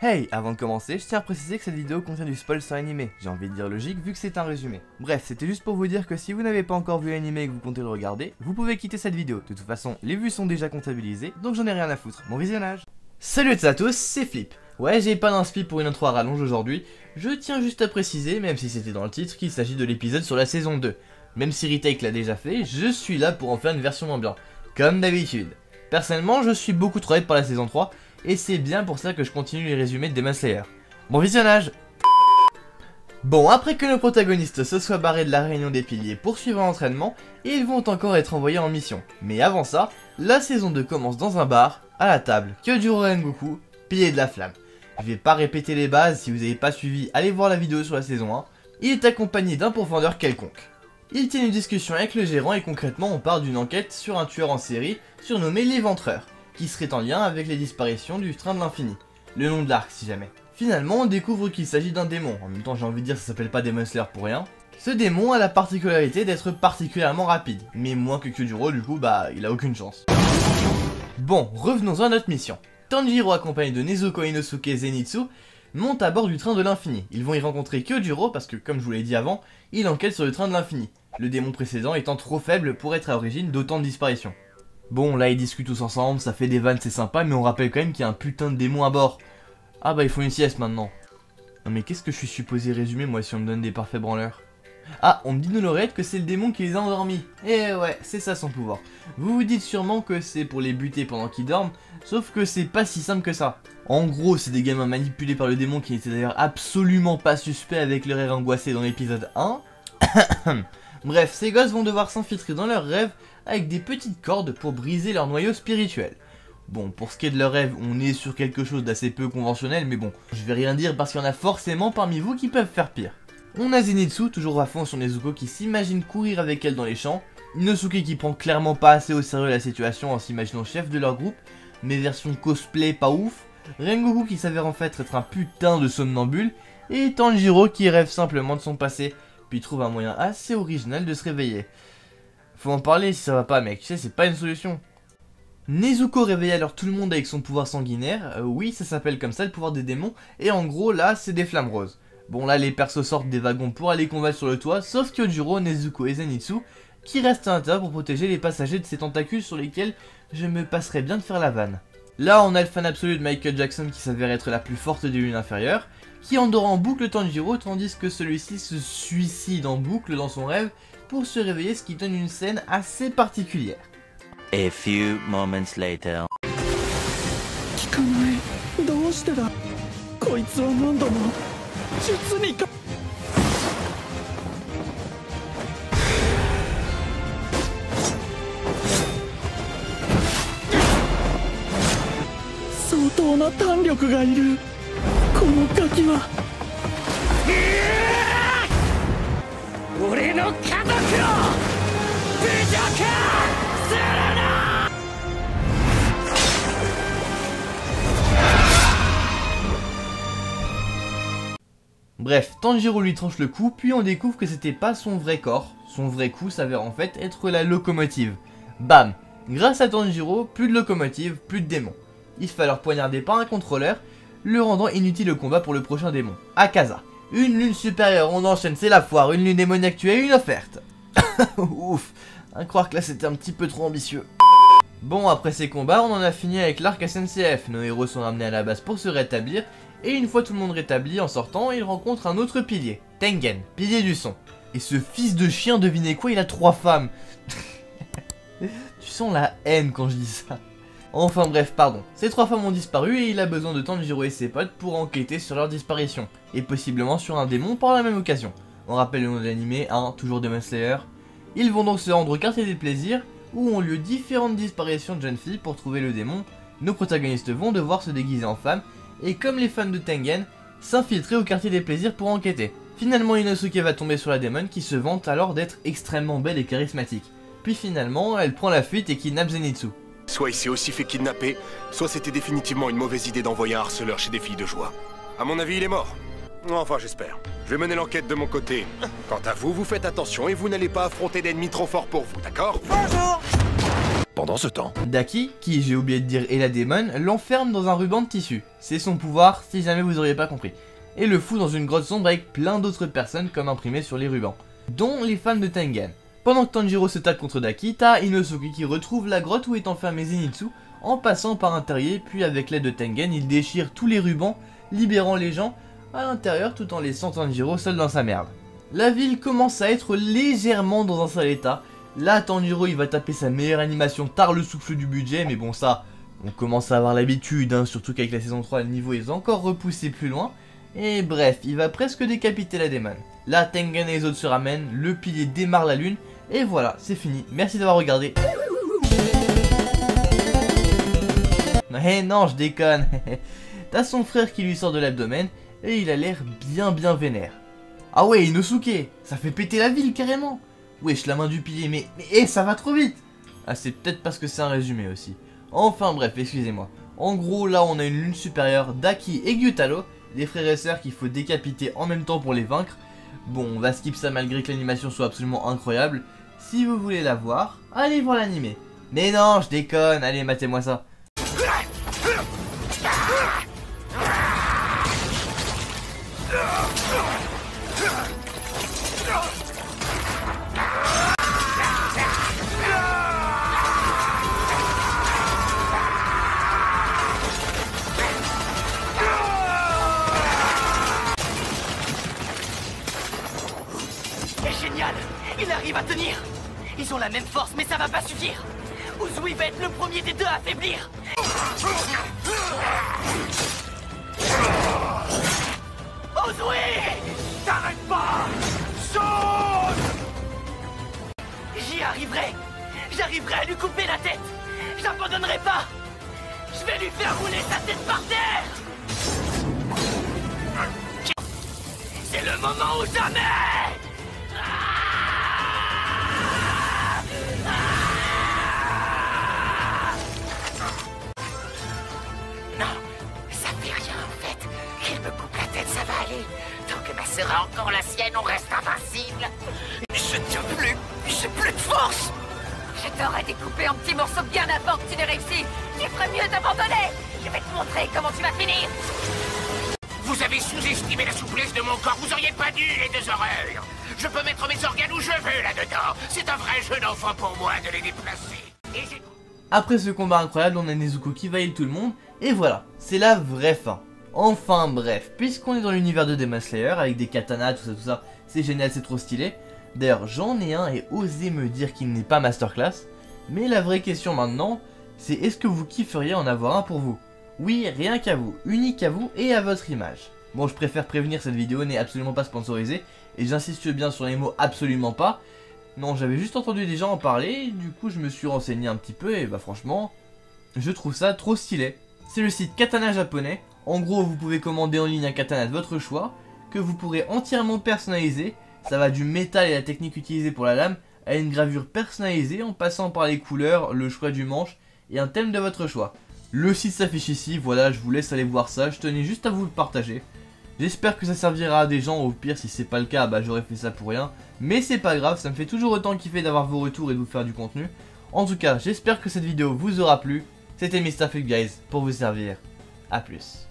Hey, avant de commencer, je tiens à préciser que cette vidéo contient du spoil sur l'animé. J'ai envie de dire logique vu que c'est un résumé. Bref, c'était juste pour vous dire que si vous n'avez pas encore vu l'animé et que vous comptez le regarder, vous pouvez quitter cette vidéo. De toute façon, les vues sont déjà comptabilisées, donc j'en ai rien à foutre. Bon visionnage. Salut à tous, c'est Flip. Ouais, j'ai pas d'inspi pour une intro à rallonge aujourd'hui. Je tiens juste à préciser, même si c'était dans le titre, qu'il s'agit de l'épisode sur la saison 2. Même si Retake l'a déjà fait, je suis là pour en faire une version ambiante. Comme d'habitude. Personnellement, je suis beaucoup trop hype par la saison 3. Et c'est bien pour ça que je continue les résumés de Demon Slayer. Bon visionnage. Bon, après que nos protagonistes se soient barrés de la réunion des piliers pour suivre l'entraînement, ils vont encore être envoyés en mission. Mais avant ça, la saison 2 commence dans un bar, à la table, Kyojuro Rengoku, pilier de la flamme. Je vais pas répéter les bases, si vous n'avez pas suivi, allez voir la vidéo sur la saison 1. Il est accompagné d'un pourfendeur quelconque. Il tient une discussion avec le gérant et concrètement on parle d'une enquête sur un tueur en série surnommé l'Éventreur, qui serait en lien avec les disparitions du train de l'infini. Le nom de l'arc si jamais. Finalement on découvre qu'il s'agit d'un démon, en même temps j'ai envie de dire ça s'appelle pas Demon Slayer pour rien. Ce démon a la particularité d'être particulièrement rapide, mais moins que Kyojuro du coup bah il a aucune chance. Bon, revenons à notre mission. Tanjiro accompagné de Nezuko Inosuke Zenitsu monte à bord du train de l'infini. Ils vont y rencontrer Kyojuro parce que comme je vous l'ai dit avant, il enquête sur le train de l'infini. Le démon précédent étant trop faible pour être à l'origine d'autant de disparitions. Bon, là ils discutent tous ensemble, ça fait des vannes, c'est sympa, mais on rappelle quand même qu'il y a un putain de démon à bord. Ah bah il faut une sieste maintenant. Non mais qu'est-ce que je suis supposé résumer moi si on me donne des parfaits branleurs? Ah, on me dit dans l'oreille que c'est le démon qui les a endormis. Eh ouais, c'est ça son pouvoir. Vous vous dites sûrement que c'est pour les buter pendant qu'ils dorment, sauf que c'est pas si simple que ça. En gros, c'est des gamins manipulés par le démon qui n'étaient d'ailleurs absolument pas suspects avec leur rêve angoissé dans l'épisode 1. Bref, ces gosses vont devoir s'infiltrer dans leurs rêves avec des petites cordes pour briser leur noyau spirituel. Bon, pour ce qui est de leur rêve, on est sur quelque chose d'assez peu conventionnel, mais bon, je vais rien dire parce qu'il y en a forcément parmi vous qui peuvent faire pire. On a Zenitsu, toujours à fond sur Nezuko, qui s'imagine courir avec elle dans les champs, Inosuke qui prend clairement pas assez au sérieux la situation en s'imaginant chef de leur groupe, mais version cosplay pas ouf, Rengoku qui s'avère en fait être un putain de somnambule, et Tanjiro qui rêve simplement de son passé, puis trouve un moyen assez original de se réveiller. Faut en parler si ça va pas mec, tu sais c'est pas une solution. Nezuko réveille alors tout le monde avec son pouvoir sanguinaire, oui ça s'appelle comme ça le pouvoir des démons, et en gros là c'est des flammes roses. Bon là les persos sortent des wagons pour aller combattre sur le toit, sauf Kyojuro, Nezuko et Zenitsu, qui restent à l'intérieur pour protéger les passagers de ces tentacules sur lesquels je me passerais bien de faire la vanne. Là on a le fan absolu de Michael Jackson qui s'avère être la plus forte des lunes inférieures, qui endort en boucle Tanjiro tandis que celui-ci se suicide en boucle dans son rêve pour se réveiller, ce qui donne une scène assez particulière. A few moments later. Bref, Tanjiro lui tranche le cou, puis on découvre que c'était pas son vrai corps. Son vrai cou s'avère en fait être la locomotive. Bam! Grâce à Tanjiro, plus de locomotive, plus de démons. Il se fait alors poignarder par un contrôleur, le rendant inutile au combat pour le prochain démon. Akaza. Une lune supérieure, on enchaîne, c'est la foire, une lune démoniaque tuée, une offerte. Ouf, à croire que là c'était un petit peu trop ambitieux. Bon, après ces combats, on en a fini avec l'arc SNCF. Nos héros sont ramenés à la base pour se rétablir, et une fois tout le monde rétabli en sortant, ils rencontrent un autre pilier, Tengen, pilier du son. Et ce fils de chien, devinez quoi, il a 3 femmes. Tu sens la haine quand je dis ça. Enfin bref, pardon. Ces 3 femmes ont disparu et il a besoin de Tanjiro et ses potes pour enquêter sur leur disparition. Et possiblement sur un démon par la même occasion. On rappelle le nom de l'animé, toujours Demon Slayer. Ils vont donc se rendre au quartier des plaisirs, où ont lieu différentes disparitions de jeunes filles pour trouver le démon. Nos protagonistes vont devoir se déguiser en femmes, et comme les fans de Tengen, s'infiltrer au quartier des plaisirs pour enquêter. Finalement Inosuke va tomber sur la démon qui se vante alors d'être extrêmement belle et charismatique. Puis finalement, elle prend la fuite et kidnappe Zenitsu. Soit il s'est aussi fait kidnapper, soit c'était définitivement une mauvaise idée d'envoyer un harceleur chez des filles de joie. À mon avis, il est mort. Enfin, j'espère. Je vais mener l'enquête de mon côté. Quant à vous, vous faites attention et vous n'allez pas affronter d'ennemis trop forts pour vous, d'accord? Bonjour! Pendant ce temps... Daki, qui j'ai oublié de dire est la démon, l'enferme dans un ruban de tissu. C'est son pouvoir si jamais vous auriez pas compris. Et le fout dans une grotte sombre avec plein d'autres personnes comme imprimées sur les rubans, dont les fans de Tengen. Pendant que Tanjiro se tape contre Daki, t'as Inosuke qui retrouve la grotte où est enfermé Zenitsu en passant par un terrier, puis avec l'aide de Tengen, il déchire tous les rubans, libérant les gens à l'intérieur tout en laissant Tanjiro seul dans sa merde. La ville commence à être légèrement dans un sale état. Là, Tanjiro il va taper sa meilleure animation tard le souffle du budget, mais bon ça, on commence à avoir l'habitude, hein, surtout qu'avec la saison 3 le niveau est encore repoussé plus loin. Et bref, il va presque décapiter la démon. Là, Tengen et les autres se ramènent, le pilier démarre la lune, et voilà, c'est fini. Merci d'avoir regardé. Eh non, je déconne. T'as son frère qui lui sort de l'abdomen, et il a l'air bien vénère. Ah ouais, Inosuke, ça fait péter la ville carrément. Wesh, la main du pilier, mais ça va trop vite. Ah, c'est peut-être parce que c'est un résumé aussi. Enfin bref, excusez-moi. En gros, là on a une lune supérieure, Daki et Gyutaro, des frères et sœurs qu'il faut décapiter en même temps pour les vaincre. Bon, on va skip ça malgré que l'animation soit absolument incroyable. Si vous voulez la voir, allez voir l'animé. Mais non, je déconne, allez, matez-moi ça. Génial! Il arrive à tenir! Ils ont la même force, mais ça va pas suffire! Uzui va être le premier des deux à affaiblir! Uzui! T'arrêtes pas! Saute! J'y arriverai! J'arriverai à lui couper la tête! J'abandonnerai pas! Je vais lui faire rouler sa tête par terre! C'est le moment ou jamais! Non, ça fait rien en fait. Qu'il me coupe la tête, ça va aller. Tant que ma sera encore la sienne, on reste invincible. Je tiens plus, j'ai plus de force. Je t'aurais découpé en petits morceaux bien avant que tu n'aies réussi. Tu ferais mieux d'abandonner. Je vais te montrer comment tu vas finir. Vous avez sous-estimé la souplesse de mon corps, vous auriez pas dû les 2 horreurs. Je peux mettre mes organes où je veux là-dedans. C'est un vrai jeu d'enfant pour moi de les déplacer. Après ce combat incroyable, on a Nezuko qui va heal tout le monde, et voilà, c'est la vraie fin. Enfin bref, puisqu'on est dans l'univers de Demon Slayer, avec des katanas, tout ça, c'est génial, c'est trop stylé. D'ailleurs, j'en ai un et osez me dire qu'il n'est pas masterclass. Mais la vraie question maintenant, c'est est-ce que vous kifferiez en avoir un pour vous? Oui, rien qu'à vous, unique à vous et à votre image. Bon, je préfère prévenir, cette vidéo n'est absolument pas sponsorisée, et j'insiste bien sur les mots absolument pas. Non, j'avais juste entendu des gens en parler, du coup je me suis renseigné un petit peu, et bah franchement, je trouve ça trop stylé. C'est le site Katana japonais, en gros vous pouvez commander en ligne un katana de votre choix, que vous pourrez entièrement personnaliser, ça va du métal et la technique utilisée pour la lame, à une gravure personnalisée en passant par les couleurs, le choix du manche, et un thème de votre choix. Le site s'affiche ici, voilà, je vous laisse aller voir ça, je tenais juste à vous le partager. J'espère que ça servira à des gens, au pire si c'est pas le cas, bah j'aurais fait ça pour rien. Mais c'est pas grave, ça me fait toujours autant kiffer d'avoir vos retours et de vous faire du contenu. En tout cas, j'espère que cette vidéo vous aura plu. C'était Mr. Fuck Guys, pour vous servir. A plus.